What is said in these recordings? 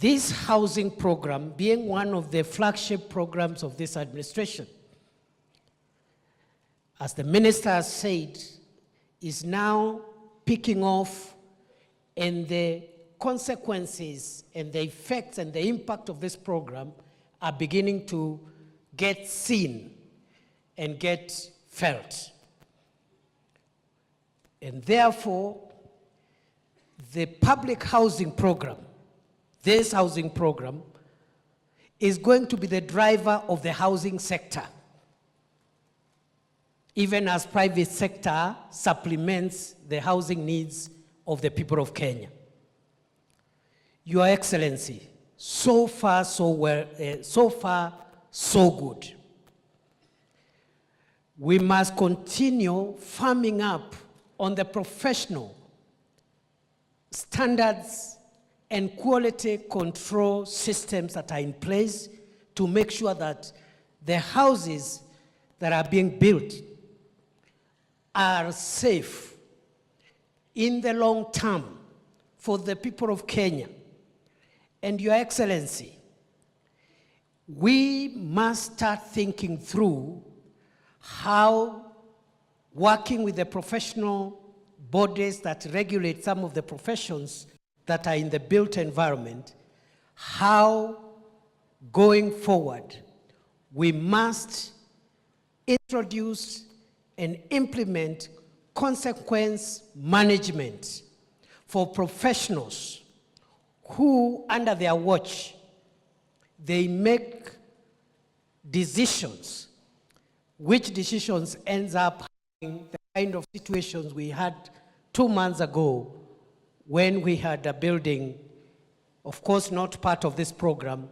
This housing program, being one of the flagship programs of this administration, as the minister has said, is now picking off, and the consequences and the effects and the impact of this program are beginning to get seen and get felt. And therefore, the public housing program, this housing program, is going to be the driver of the housing sector, even as private sector supplements the housing needs of the people of Kenya. Your Excellency, so far so good. We must continue farming up on the professional standards and quality control systems that are in place to make sure that the houses that are being built are safe in the long term for the people of Kenya. And Your Excellency, we must start thinking through how working with the professional bodies that regulate some of the professions that are in the built environment, how going forward we must introduce and implement consequence management for professionals who, under their watch, they make decisions, which decisions ends up having the kind of situations we had 2 months ago when we had a building, of course not part of this program,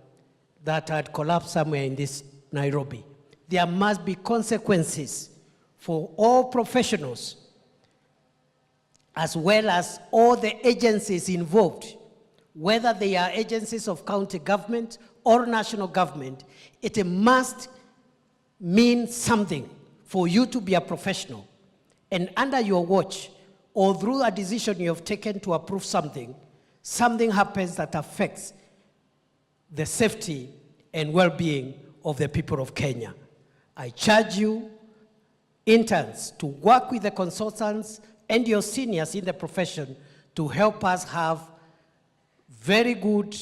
that had collapsed somewhere in this Nairobi. There must be consequences for all professionals, as well as all the agencies involved, whether they are agencies of county government or national government. It must mean something for you to be a professional. And under your watch, or through a decision you have taken to approve something, something happens that affects the safety and well-being of the people of Kenya. I charge you, interns, to work with the consultants and your seniors in the profession to help us have very good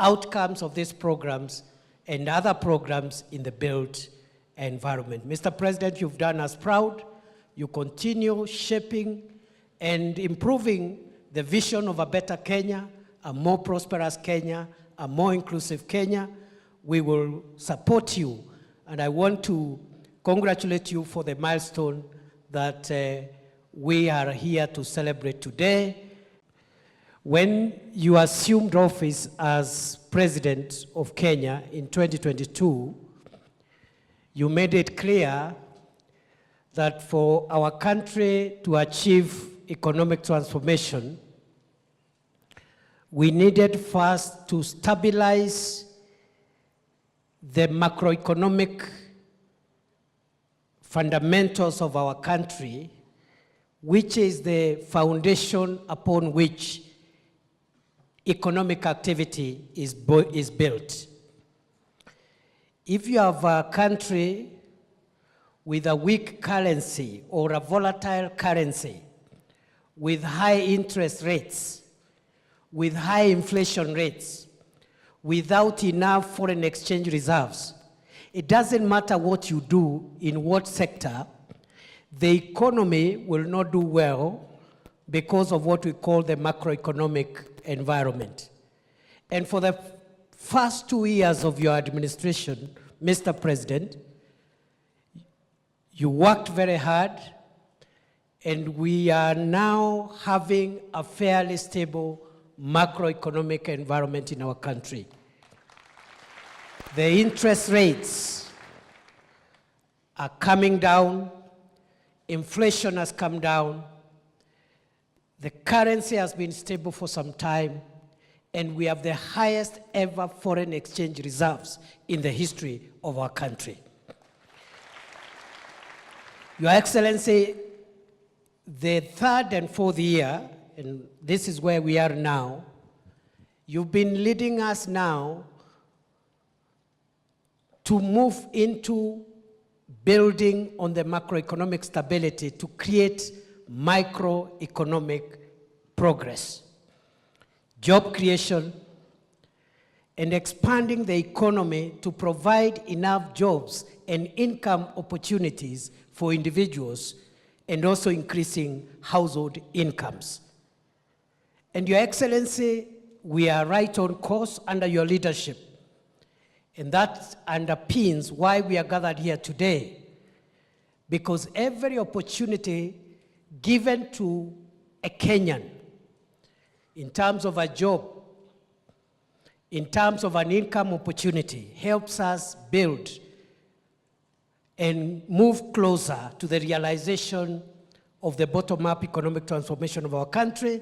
outcomes of these programs and other programs in the built environment. Mr. President, you've done us proud. You continue shaping and improving the vision of a better Kenya, a more prosperous Kenya, a more inclusive Kenya. We will support you, and I want to congratulate you for the milestone that we are here to celebrate today. When you assumed office as President of Kenya in 2022, you made it clear that for our country to achieve economic transformation, we needed first to stabilize the macroeconomic fundamentals of our country, which is the foundation upon which economic activity is built. If you have a country with a weak currency or a volatile currency, with high interest rates, with high inflation rates, without enough foreign exchange reserves, it doesn't matter what you do in what sector, the economy will not do well because of what we call the macroeconomic environment. And for the first 2 years of your administration, Mr. President, you worked very hard, and we are now having a fairly stable macroeconomic environment in our country. The interest rates are coming down, inflation has come down, the currency has been stable for some time, and we have the highest ever foreign exchange reserves in the history of our country. Your Excellency, the third and fourth year, and this is where we are now, you've been leading us now to move into building on the macroeconomic stability to create microeconomic progress, job creation, and expanding the economy to provide enough jobs and income opportunities for individuals, and also increasing household incomes. And Your Excellency, we are right on course under your leadership. And that underpins why we are gathered here today. Because every opportunity given to a Kenyan in terms of a job, in terms of an income opportunity, helps us build and move closer to the realization of the bottom-up economic transformation of our country,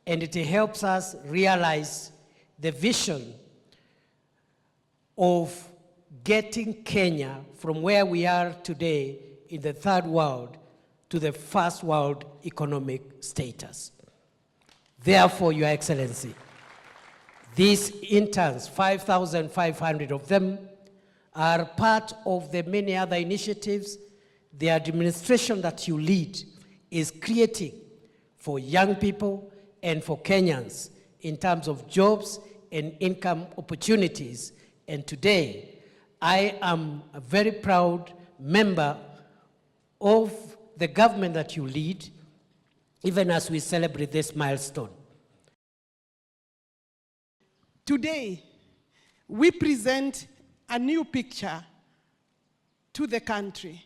and it helps us realize the vision of getting Kenya from where we are today in the third world to the first world economic status. Therefore, Your Excellency, these interns, 5,500 of them, are part of the many other initiatives the administration that you lead is creating for young people and for Kenyans in terms of jobs and income opportunities. And today, I am a very proud member of the government that you lead, even as we celebrate this milestone. Today, we present a new picture to the country.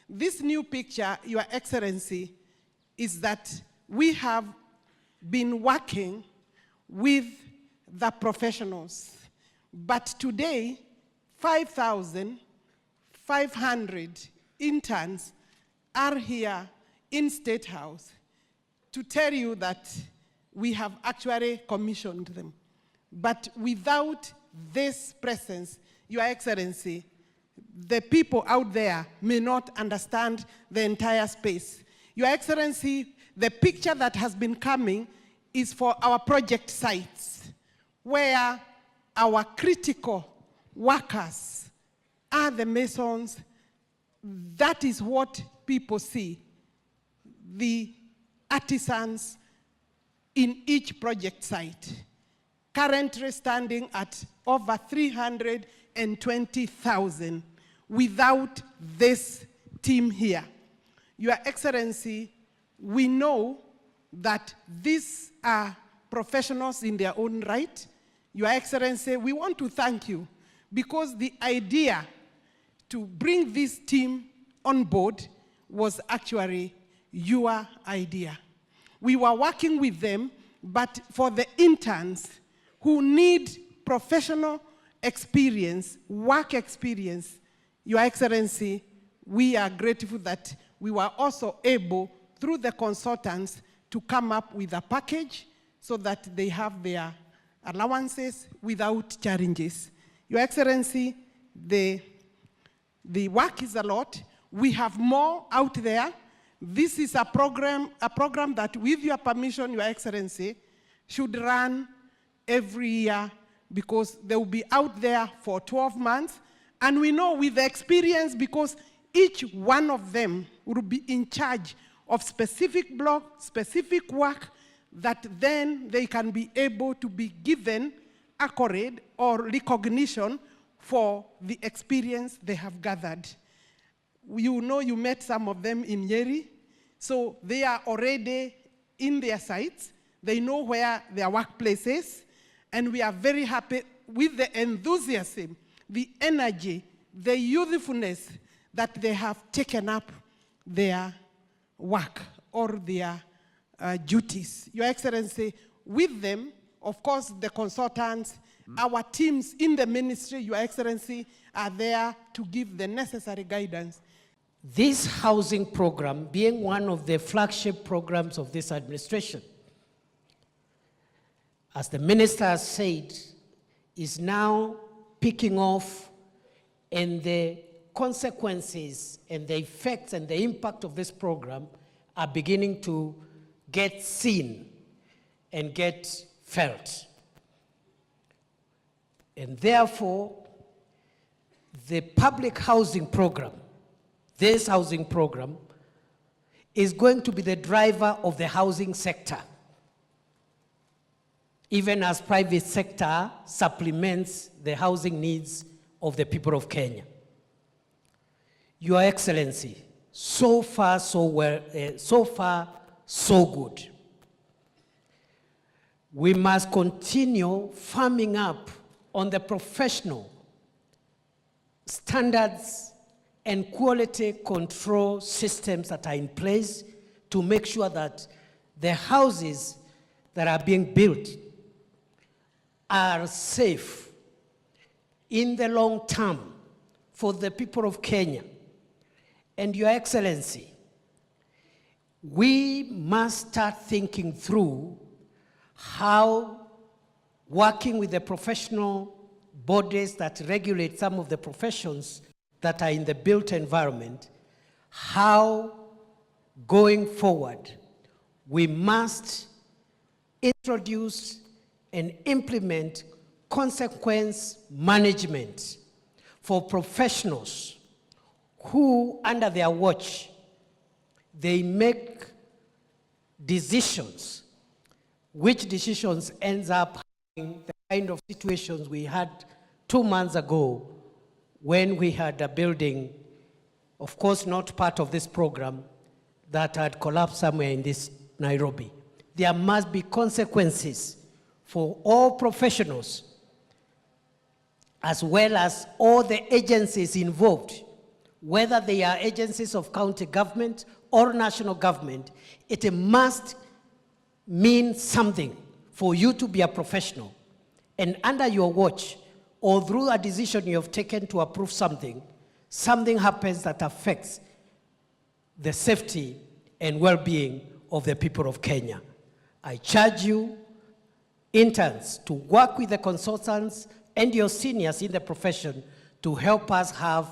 This new picture, Your Excellency, is that we have been working with the professionals. But today, 5,500 interns are here in Statehouse to tell you that we have actually commissioned them. But without this presence, Your Excellency, the people out there may not understand the entire space. Your Excellency, the picture that has been coming is for our project sites, where our critical workers are the masons. That is what people see, the artisans in each project site, currently standing at over 320,000 without this team here. Your Excellency, we know that these are professionals in their own right. Your Excellency, we want to thank you because the idea to bring this team on board was actually your idea. We were working with them, but for the interns who need professional experience, work experience, Your Excellency, we are grateful that we were also able, through the consultants, to come up with a package so that they have their allowances without challenges. Your Excellency, the work is a lot. We have more out there. This is a program that, with your permission, Your Excellency, should run every year because they will be out there for 12 months. And we know with the experience, because each one of them will be in charge of specific block, specific work, that then they can be able to be given accolade or recognition for the experience they have gathered. You know, you met some of them in Nyeri, so they are already in their sites. They know where their workplace is, and we are very happy with the enthusiasm, the energy, the youthfulness that they have taken up their work or their duties. Your Excellency, with them, of course, the consultants, our teams in the ministry, Your Excellency, are there to give the necessary guidance. This housing program, being one of the flagship programs of this administration, as the minister has said, is now picking off, and the consequences and the effects and the impact of this program are beginning to get seen and get felt. And therefore, the public housing program, this housing program, is going to be the driver of the housing sector, even as private sector supplements the housing needs of the people of Kenya. Your Excellency, so far so good. We must continue farming up on the professional standards and quality control systems that are in place to make sure that the houses that are being built are safe in the long term for the people of Kenya. And Your Excellency, we must start thinking through how working with the professional bodies that regulate some of the professions that are in the built environment, how going forward we must introduce and implement consequence management for professionals who, under their watch, they make decisions, which decisions ends up having the kind of situations we had 2 months ago when we had a building, of course not part of this program, that had collapsed somewhere in this Nairobi. There must be consequences for all professionals, as well as all the agencies involved, whether they are agencies of county government or national government. It must mean something for you to be a professional. And under your watch, or through a decision you have taken to approve something, something happens that affects the safety and well-being of the people of Kenya. I charge you, interns, to work with the consultants and your seniors in the profession to help us have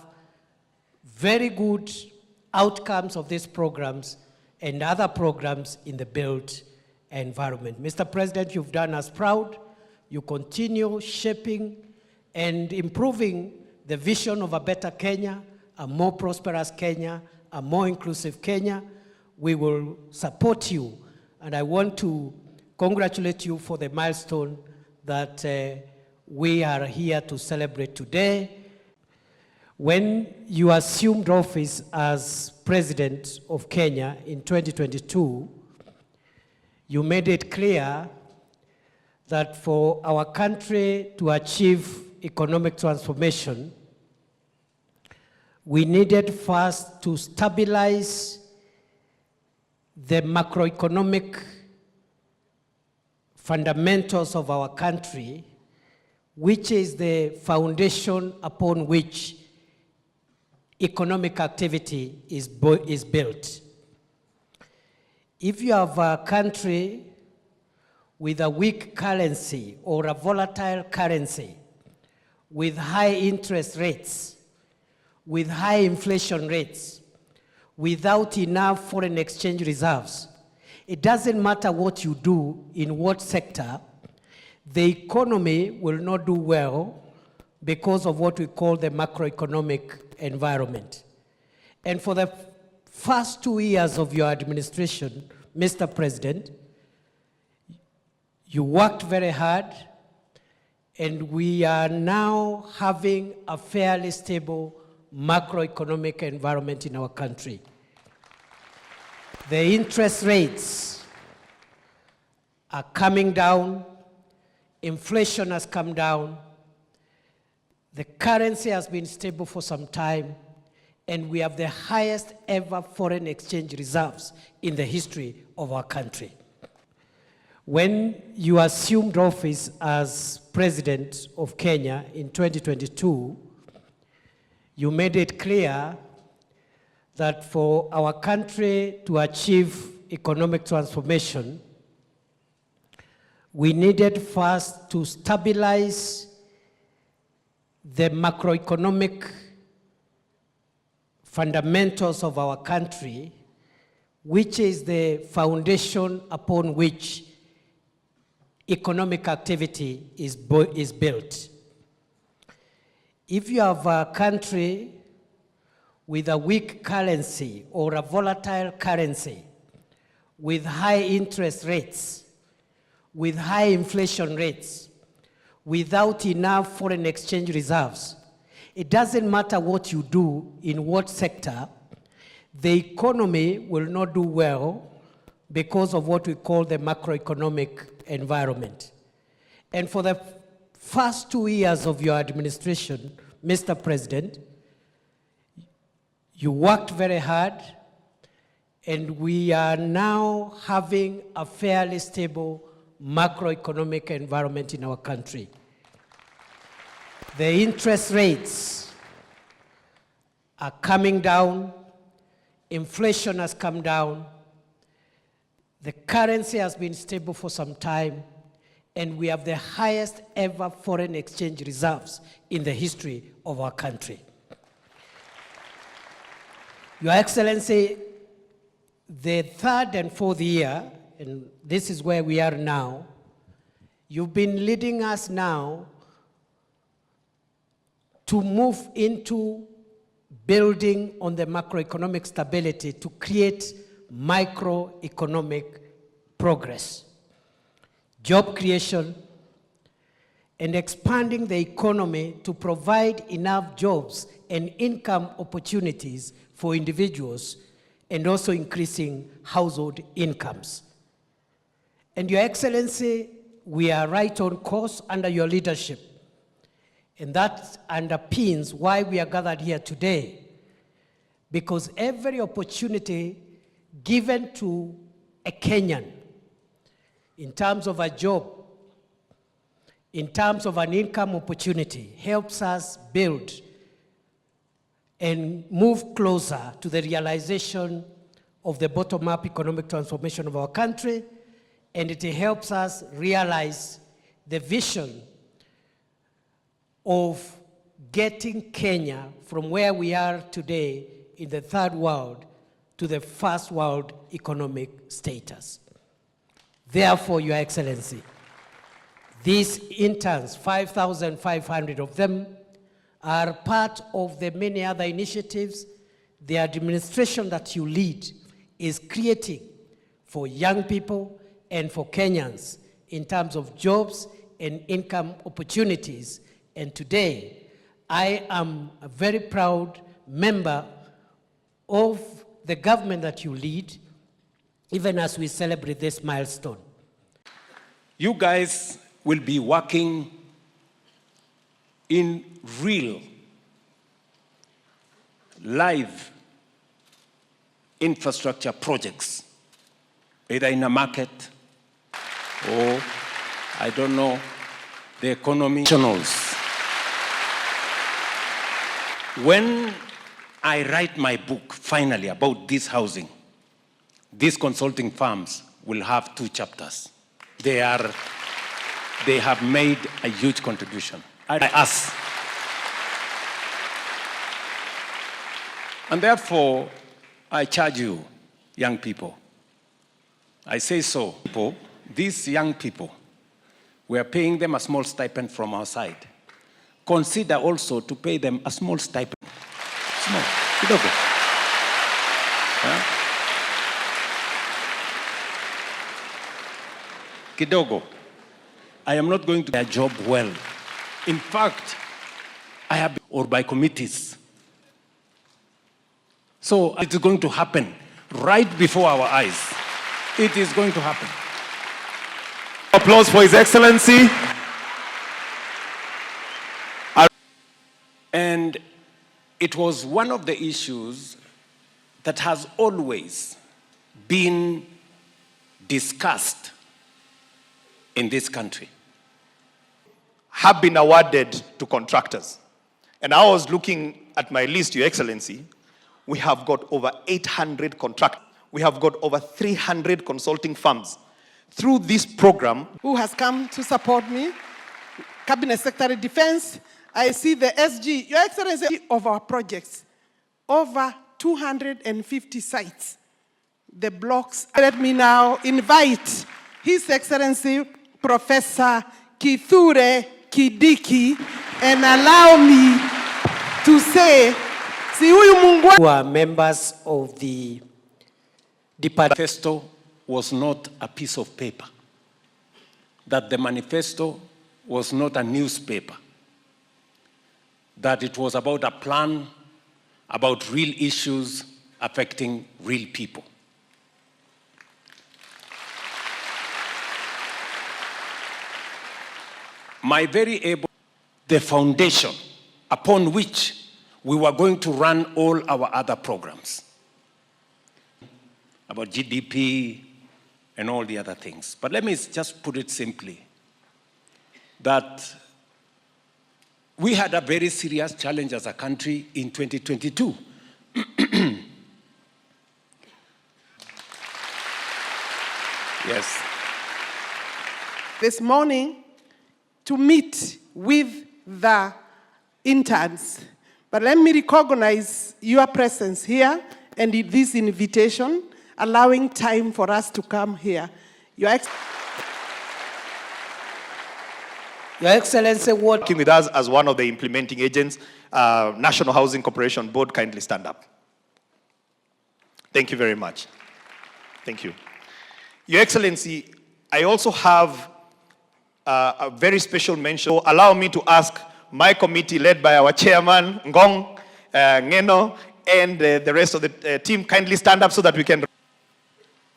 very good outcomes of these programs and other programs in the built environment. Mr. President, you've done us proud. You continue shaping and improving the vision of a better Kenya, a more prosperous Kenya, a more inclusive Kenya. We will support you, and I want to congratulate you for the milestone that we are here to celebrate today. When you assumed office as President of Kenya in 2022, you made it clear that for our country to achieve economic transformation, we needed first to stabilize the macroeconomic fundamentals of our country, which is the foundation upon which economic activity is built. If you have a country with a weak currency or a volatile currency, with high interest rates, with high inflation rates, without enough foreign exchange reserves, it doesn't matter what you do in what sector, the economy will not do well because of what we call the macroeconomic environment. And for the first 2 years of your administration, Mr. President, you worked very hard, and we are now having a fairly stable macroeconomic environment in our country. The interest rates are coming down, inflation has come down, the currency has been stable for some time, and we have the highest ever foreign exchange reserves in the history of our country. When you assumed office as President of Kenya in 2022, you made it clear that for our country to achieve economic transformation, we needed first to stabilize the macroeconomic fundamentals of our country, which is the foundation upon which economic activity is built. If you have a country with a weak currency or a volatile currency, with high interest rates, with high inflation rates, without enough foreign exchange reserves, it doesn't matter what you do in what sector, the economy will not do well because of what we call the macroeconomic environment. And for the first 2 years of your administration, Mr. President, you worked very hard, and we are now having a fairly stable macroeconomic environment in our country. The interest rates are coming down, inflation has come down, the currency has been stable for some time, and we have the highest ever foreign exchange reserves in the history of our country. Your Excellency, the third and fourth year, and this is where we are now, you've been leading us now to move into building on the macroeconomic stability to create microeconomic progress, job creation, and expanding the economy to provide enough jobs and income opportunities for individuals, and also increasing household incomes. And Your Excellency, we are right on course under your leadership. And that underpins why we are gathered here today. Because every opportunity given to a Kenyan in terms of a job, in terms of an income opportunity, helps us build and move closer to the realization of the bottom-up economic transformation of our country, and it helps us realize the vision of getting Kenya from where we are today in the third world to the first world economic status. Therefore, Your Excellency, these interns, 5,500 of them, are part of the many other initiatives the administration that you lead is creating for young people and for Kenyans in terms of jobs and income opportunities. And today, I am a very proud member of the government that you lead, even as we celebrate this milestone. You guys will be working in real, live infrastructure projects, either in a market or, I don't know, the economy channels. When I write my book, finally, about this housing, these consulting firms will have 2 chapters. They have made a huge contribution. Us. And therefore, I charge you, young people. I say so. These young people, we are paying them a small stipend from our side. Consider also to pay them a small stipend. Small. Kidogo. Huh? Kidogo. I am not going to do their job well. In fact, I have, or by committees. So it is going to happen right before our eyes. It is going to happen. Applause for His Excellency. And it was one of the issues that has always been discussed in this country. Have been awarded to contractors. And I was looking at my list, Your Excellency. We have got over 800 contractors. We have got over 300 consulting firms. Through this program, Who has come to support me? Cabinet Secretary Defense. I see the SG, Your Excellency, of our projects. Over 250 sites. the blocks. Let me now invite His Excellency Professor Kithure Kindiki and allow me to say, si huyu Mungu who are members of the department. Manifesto was not a piece of paper. That the manifesto was not a newspaper. That it was about a plan, about real issues affecting real people. The foundation upon which we were going to run all our other programs about GDP and all the other things. But let me just put it simply, that we had a very serious challenge as a country in 2022. Yes. this morning to meet with the interns. But let me recognize your presence here and this invitation, allowing time for us to come here. Your Excellency, what Working with us as one of the implementing agents, National Housing Corporation Board, kindly stand up. Thank you very much. Thank you. Your Excellency, I also have a very special mention. So allow me to ask my committee, led by our chairman, Ngong, Ngeno, and the rest of the team, kindly stand up so that we can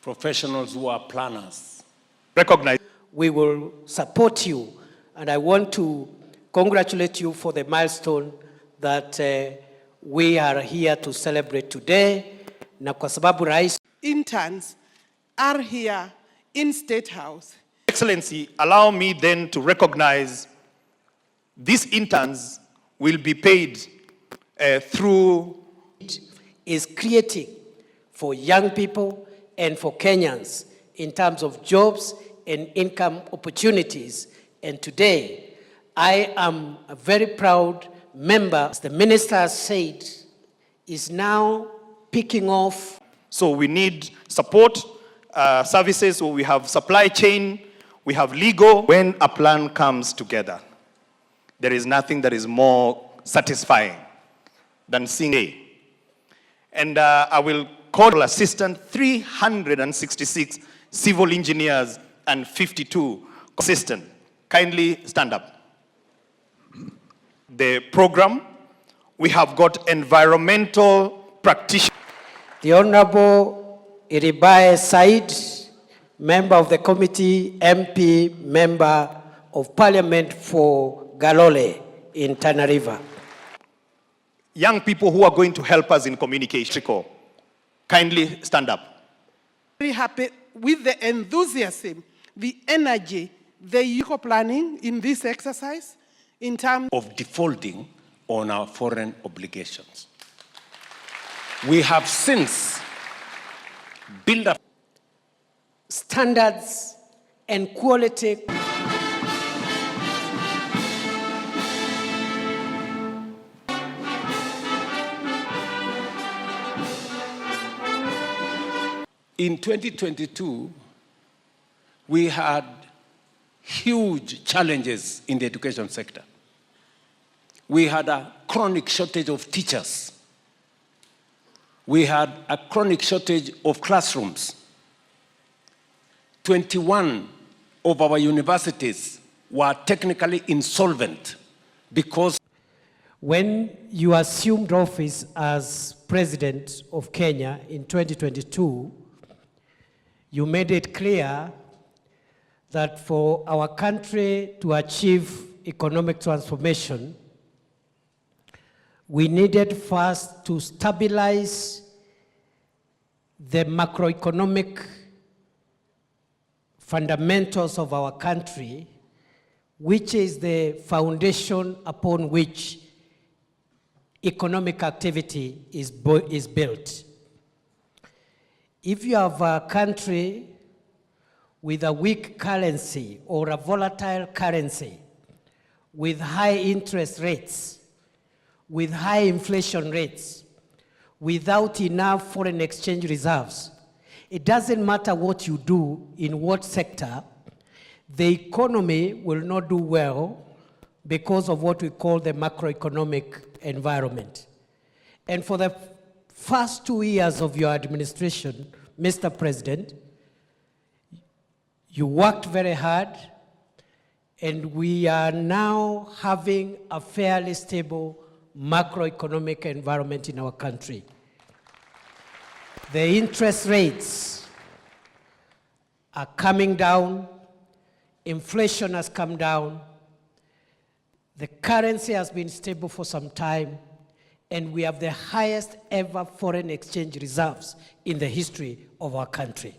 Professionals who are planners. recognize. we will support you, and I want to congratulate you for the milestone that we are here to celebrate today. Na kwa sababu rais interns are here in Statehouse. Excellency, allow me then to recognize these interns will be paid through is creating for young people and for Kenyans in terms of jobs and income opportunities. And today, I am a very proud member, as the minister has said, is now picking off. So we need support services, so we have supply chain, we have legal. When a plan comes together, there is nothing that is more satisfying than seeing a. And I will call assistant 366 civil engineers and 52 assistant. Kindly stand up. The program, we have got environmental practitioners. The Honorable Iribae Said, member of the committee, MP, member of parliament for Galole in Tana River. Young people who are going to help us in communication. Kindly stand up. Very happy with the enthusiasm, the energy, the eco planning in this exercise in terms Of defaulting on our foreign obligations. We have since built up Standards and quality. In 2022, we had huge challenges in the education sector. We had a chronic shortage of teachers. We had a chronic shortage of classrooms. 21 of our universities were technically insolvent because When you assumed office as president of Kenya in 2022, you made it clear that for our country to achieve economic transformation, we needed first to stabilize the macroeconomic fundamentals of our country, which is the foundation upon which economic activity is built. If you have a country with a weak currency or a volatile currency, with high interest rates, with high inflation rates, without enough foreign exchange reserves, it doesn't matter what you do in what sector, the economy will not do well because of what we call the macroeconomic environment. And for the first 2 years of your administration, Mr. President, you worked very hard, and we are now having a fairly stable macroeconomic environment in our country. The interest rates are coming down, inflation has come down, the currency has been stable for some time, and we have the highest ever foreign exchange reserves in the history of our country.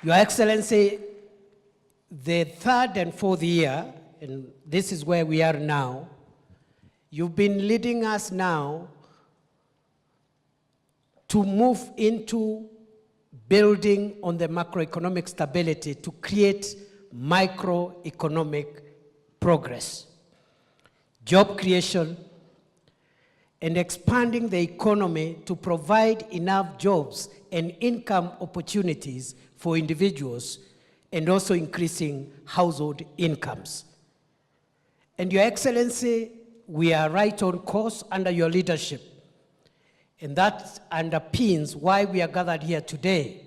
Your Excellency, the third and fourth year, and this is where we are now, you've been leading us now to move into building on the macroeconomic stability to create microeconomic progress, job creation, and expanding the economy to provide enough jobs and income opportunities for individuals, and also increasing household incomes. And Your Excellency, we are right on course under your leadership. And that underpins why we are gathered here today.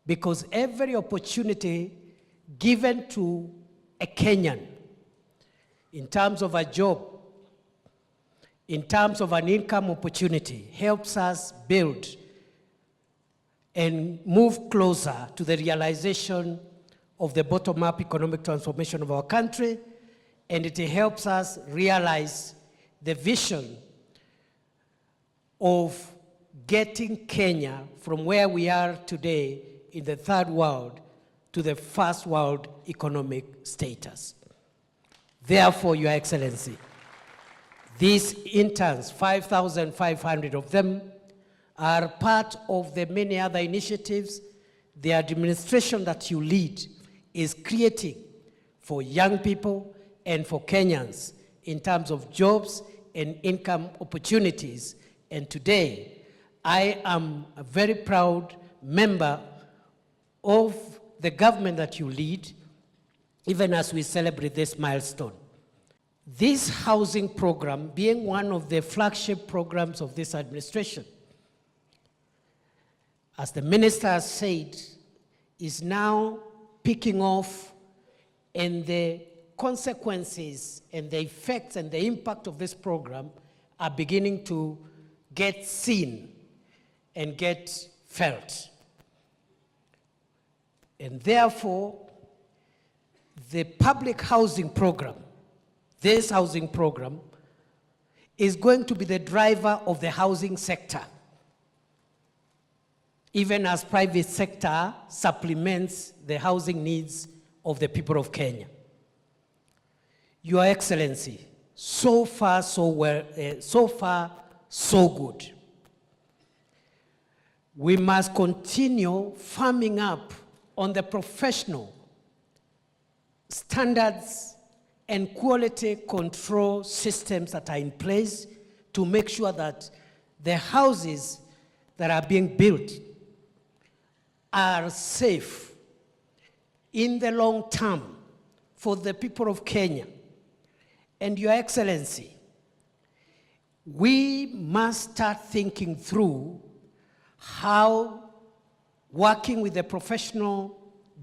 Because every opportunity given to a Kenyan in terms of a job, in terms of an income opportunity, helps us build and move closer to the realization of the bottom-up economic transformation of our country, and it helps us realize the vision of getting Kenya from where we are today in the third world to the first world economic status. Therefore, Your Excellency, these interns, 5,500 of them, are part of the many other initiatives the administration that you lead is creating for young people and for Kenyans in terms of jobs and income opportunities. And today, I am a very proud member of the government that you lead, even as we celebrate this milestone. This housing program, being one of the flagship programs of this administration, as the minister has said, is now picking off, and the consequences and the effects and the impact of this program are beginning to get seen and get felt. And therefore, the public housing program, this housing program, is going to be the driver of the housing sector, even as private sector supplements the housing needs of the people of Kenya. Your Excellency, so far so good. We must continue farming up on the professional standards and quality control systems that are in place to make sure that the houses that are being built are safe in the long term for the people of Kenya. And Your Excellency, we must start thinking through how, working with the professional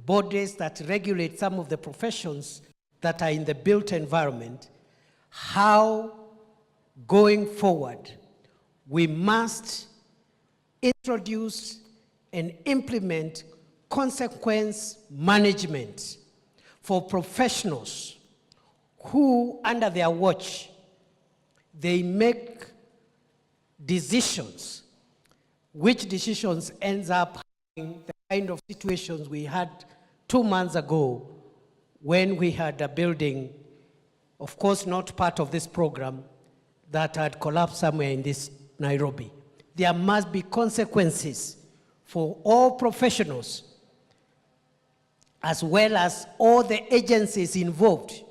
bodies that regulate some of the professions that are in the built environment, how, going forward, we must introduce and implement consequence management for professionals who, under their watch, they make decisions, which decisions ends up having the kind of situations we had 2 months ago when we had a building, of course not part of this program, that had collapsed somewhere in this Nairobi. There must be consequences for all professionals, as well as all the agencies involved,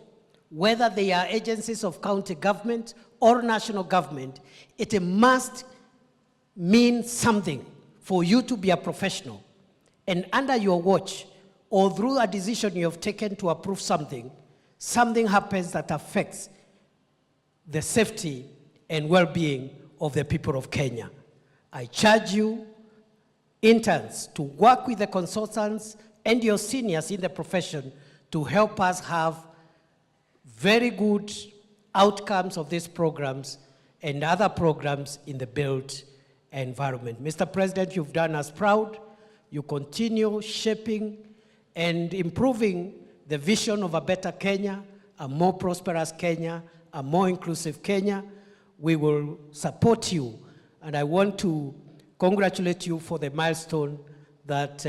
whether they are agencies of county government or national government. It must mean something for you to be a professional, and under your watch, or through a decision you have taken to approve something, something happens that affects the safety and well-being of the people of Kenya. I charge you, interns, to work with the consultants and your seniors in the profession to help us have very good outcomes of these programs and other programs in the built environment. Mr. President, you've done us proud. You continue shaping and improving the vision of a better Kenya, a more prosperous Kenya, a more inclusive Kenya. We will support you, and I want to congratulate you for the milestone that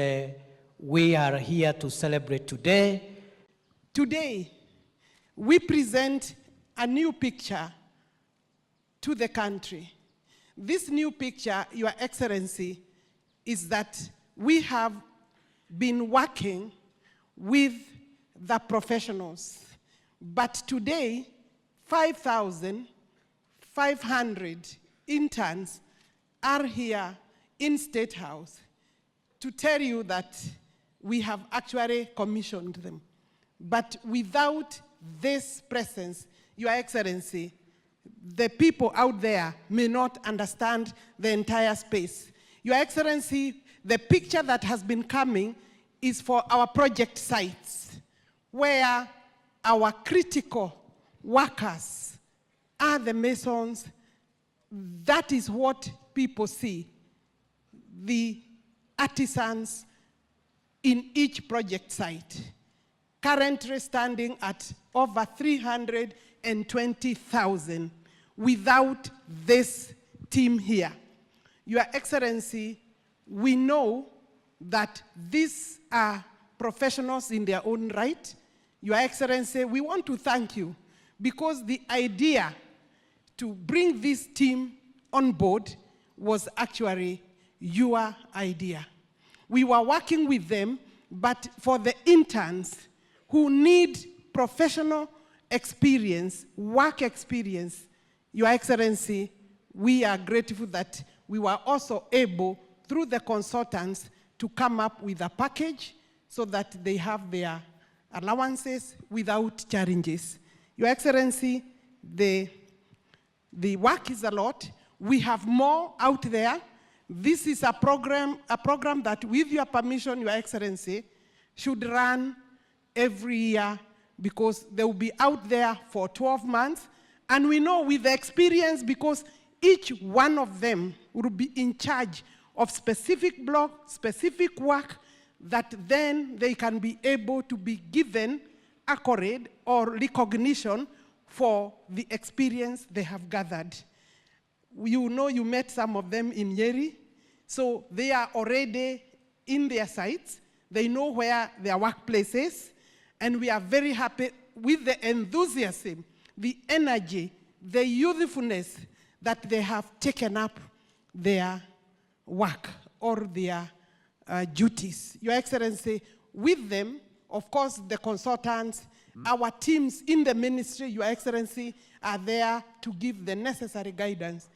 we are here to celebrate today. Today, we present a new picture to the country. This new picture, Your Excellency, is that we have been working with the professionals. But today, 5,500 interns are here in Statehouse to tell you that we have actually commissioned them. But without this presence, Your Excellency, the people out there may not understand the entire space. Your Excellency, the picture that has been coming is for our project sites, where our critical workers are the masons. That is what people see, the artisans in each project site, currently standing at over 320,000 without this team here. Your Excellency, we know that these are professionals in their own right. Your Excellency, we want to thank you because the idea to bring this team on board was actually your idea. We were working with them, but for the interns who need professional experience, work experience, Your Excellency, we are grateful that we were also able, through the consultants, to come up with a package so that they have their allowances without challenges. Your Excellency, the work is a lot. We have more out there. This is a program that, with your permission, Your Excellency, should run every year because they will be out there for 12 months. And we know with the experience, because each one of them will be in charge of specific block, specific work, that then they can be able to be given accolade or recognition for the experience they have gathered. You know, you met some of them in Nyeri, so they are already in their sites. They know where their workplace is, and we are very happy with the enthusiasm, the energy, the youthfulness that they have taken up their work or their duties. Your Excellency, with them, of course, the consultants, our teams in the ministry, Your Excellency, are there to give the necessary guidance.